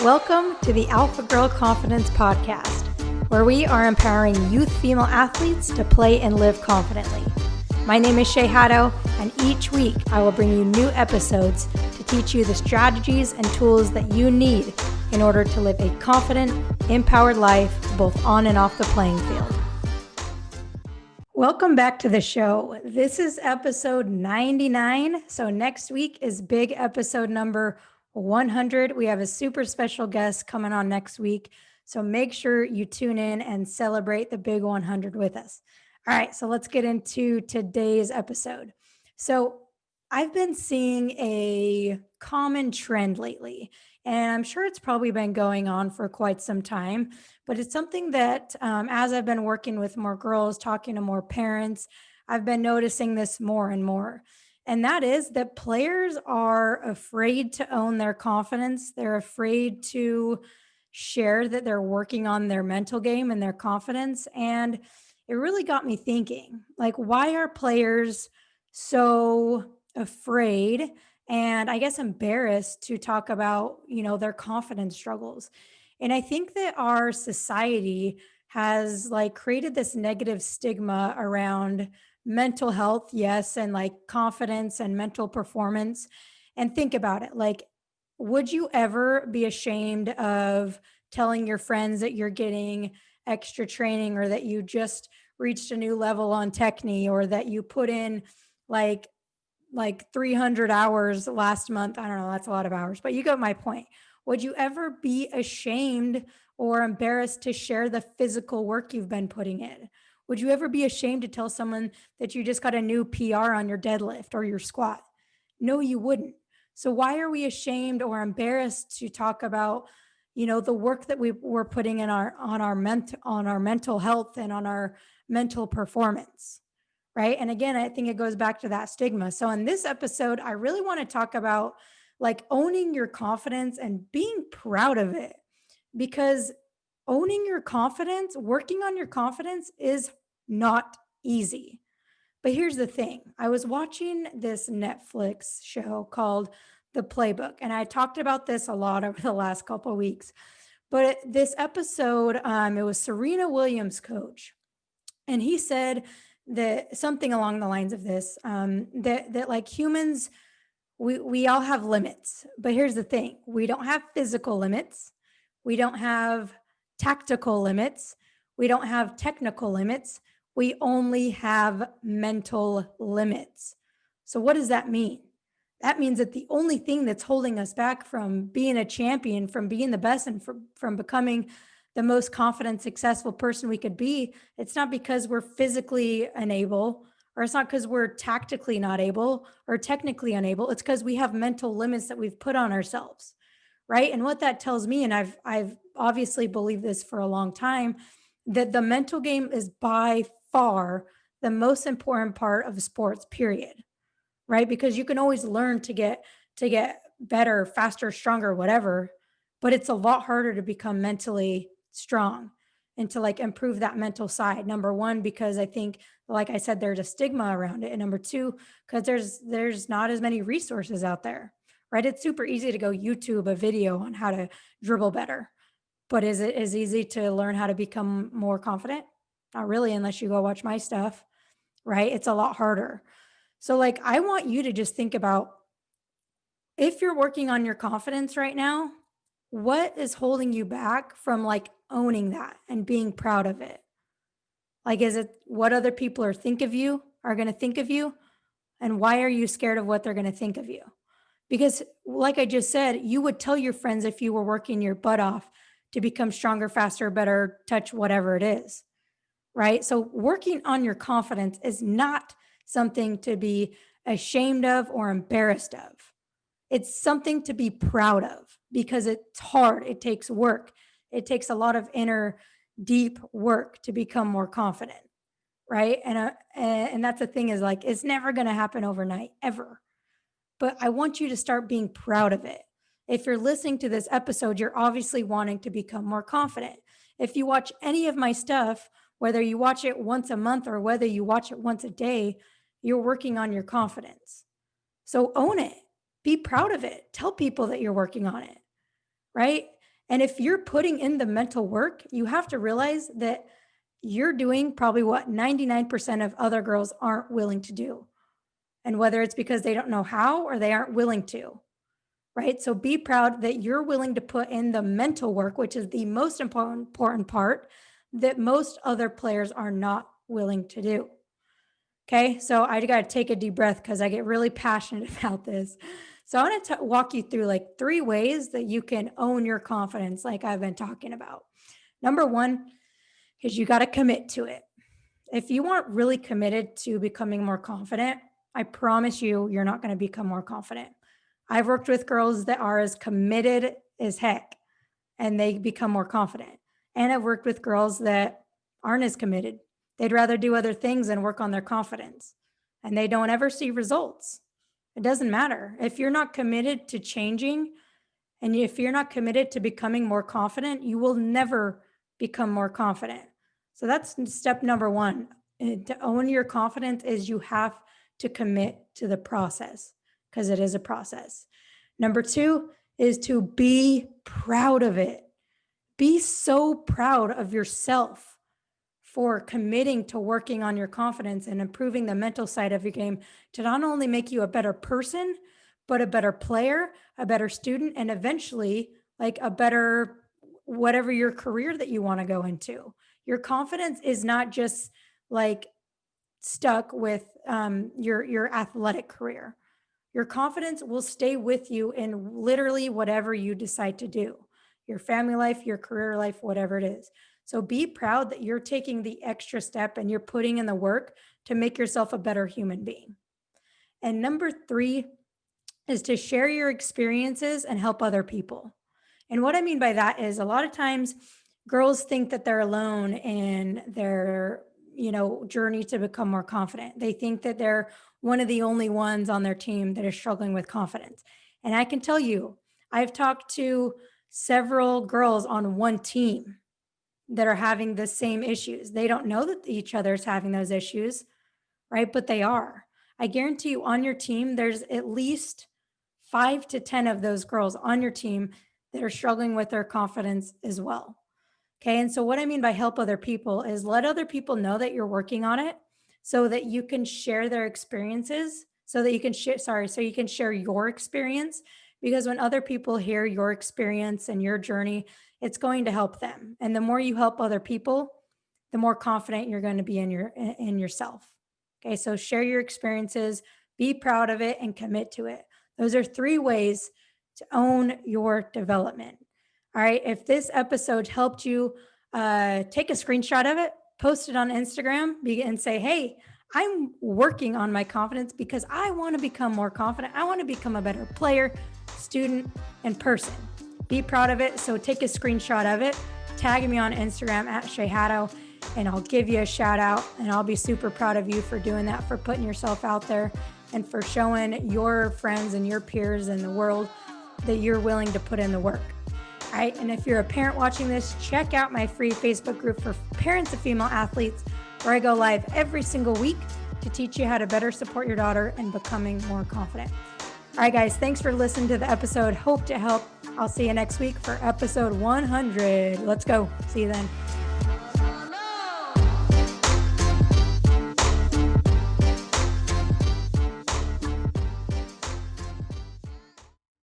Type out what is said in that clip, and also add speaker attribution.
Speaker 1: Welcome to the Alpha Girl Confidence Podcast, where we are empowering youth female athletes to play and live confidently. My name is Shay, and each week I will bring you new episodes to teach you the strategies and tools that you need in order to live a confident, empowered life both on and off the playing field. Welcome back to the show. This is episode 99. So next week is big episode number 100. We have a super special guest coming on next week. So make sure you tune in and celebrate the big 100 with us. All right, so let's get into today's episode. So I've been seeing a common trend lately, and I'm sure it's probably been going on for quite some time, but it's something that as I've been working with more girls, talking to more parents, I've been noticing this more and more. And that is that players are afraid to own their confidence. They're afraid to share that they're working on their mental game and their confidence. And it really got me thinking, like, why are players so afraid and I guess embarrassed to talk about, their confidence struggles? And I think that our society has created this negative stigma around mental health, yes, and confidence and mental performance. And think about it. Would you ever be ashamed of telling your friends that you're getting extra training or that you just reached a new level on technique or that you put in like 300 hours last month? I don't know, that's a lot of hours, but you got my point. Would you ever be ashamed or embarrassed to share the physical work you've been putting in? Would you ever be ashamed to tell someone that you just got a new PR on your deadlift or your squat? No, you wouldn't. So why are we ashamed or embarrassed to talk about, the work that we're putting in on our mental health and on our mental performance? Right. And again, I think it goes back to that stigma. So in this episode, I really want to talk about owning your confidence and being proud of it, because owning your confidence, working on your confidence is not easy. But here's the thing. I was watching this Netflix show called The Playbook, and I talked about this a lot over the last couple of weeks. But this episode, it was Serena Williams' coach, and he said that something along the lines of this, that like humans, we all have limits. But here's the thing. We don't have physical limits. We don't have tactical limits. We don't have technical limits. We only have mental limits. So what does that mean? That means that the only thing that's holding us back from being a champion, from being the best, and from becoming the most confident, successful person we could be, it's not because we're physically unable, or it's not because we're tactically not able or technically unable. It's because we have mental limits that we've put on ourselves, right? And what that tells me, and I've obviously believed this for a long time, that the mental game is by far the most important part of sports, period. Right? Because you can always learn to get better, faster, stronger, whatever, but it's a lot harder to become mentally strong and to improve that mental side. Number one, because I think, like I said, there's a stigma around it. And number two, because there's not as many resources out there, right? It's super easy to go YouTube a video on how to dribble better, but is it as easy to learn how to become more confident? Not really, unless you go watch my stuff, right? It's a lot harder. So I want you to just think about, if you're working on your confidence right now, what is holding you back from owning that and being proud of it? Is it what other people are going to think of you? And why are you scared of what they're going to think of you? Because like I just said, you would tell your friends if you were working your butt off to become stronger, faster, better, touch whatever it is, right? So working on your confidence is not something to be ashamed of or embarrassed of. It's something to be proud of, because it's hard. It takes work. It takes a lot of inner deep work to become more confident, right? And that's the thing, is it's never going to happen overnight, ever. But I want you to start being proud of it. If you're listening to this episode, you're obviously wanting to become more confident. If you watch any of my stuff, whether you watch it once a month or whether you watch it once a day, you're working on your confidence. So own it. Be proud of it. Tell people that you're working on it, right? And if you're putting in the mental work, you have to realize that you're doing probably what 99% of other girls aren't willing to do. And whether it's because they don't know how or they aren't willing to, right? So be proud that you're willing to put in the mental work, which is the most important part that most other players are not willing to do. Okay, so I got to take a deep breath because I get really passionate about this. So I want to walk you through like 3 ways that you can own your confidence, like I've been talking about. Number 1 is you got to commit to it. If you aren't really committed to becoming more confident, I promise you, you're not going to become more confident. I've worked with girls that are as committed as heck and they become more confident. And I've worked with girls that aren't as committed. They'd rather do other things and work on their confidence, and they don't ever see results. It doesn't matter. If you're not committed to changing and if you're not committed to becoming more confident, you will never become more confident. So that's step number 1. To own your confidence is you have to commit to the process because it is a process. Number 2 is to be proud of it. Be so proud of yourself for committing to working on your confidence and improving the mental side of your game to not only make you a better person, but a better player, a better student, and eventually like a better whatever your career that you want to go into. Your confidence is not just like stuck with your athletic career. Your confidence will stay with you in literally whatever you decide to do, your family life, your career life, whatever it is. So be proud that you're taking the extra step and you're putting in the work to make yourself a better human being. And number 3 is to share your experiences and help other people. And what I mean by that is a lot of times girls think that they're alone in their, journey to become more confident. They think that they're one of the only ones on their team that are struggling with confidence. And I can tell you, I've talked to several girls on one team that are having the same issues. They don't know that each other is having those issues, right? But they are. I guarantee you on your team, there's at least 5 to 10 of those girls on your team that are struggling with their confidence as well. Okay. And so what I mean by help other people is let other people know that you're working on it so that you can share their experiences, so that you can share, so you can share your experience. Because when other people hear your experience and your journey, it's going to help them. And the more you help other people, the more confident you're going to be in yourself. Okay. So share your experiences, be proud of it, and commit to it. Those are 3 ways to own your development. All right. If this episode helped you, take a screenshot of it, post it on Instagram, and say, hey, I'm working on my confidence because I want to become more confident. I want to become a better player, student, and person. Be proud of it. So take a screenshot of it, tag me on Instagram at Shay, and I'll give you a shout out. And I'll be super proud of you for doing that, for putting yourself out there and for showing your friends and your peers in the world that you're willing to put in the work. All right. And if you're a parent watching this, check out my free Facebook group for parents of female athletes, where I go live every single week to teach you how to better support your daughter in becoming more confident. All right, guys, thanks for listening to the episode. Hope to help. I'll see you next week for episode 100. Let's go. See you then.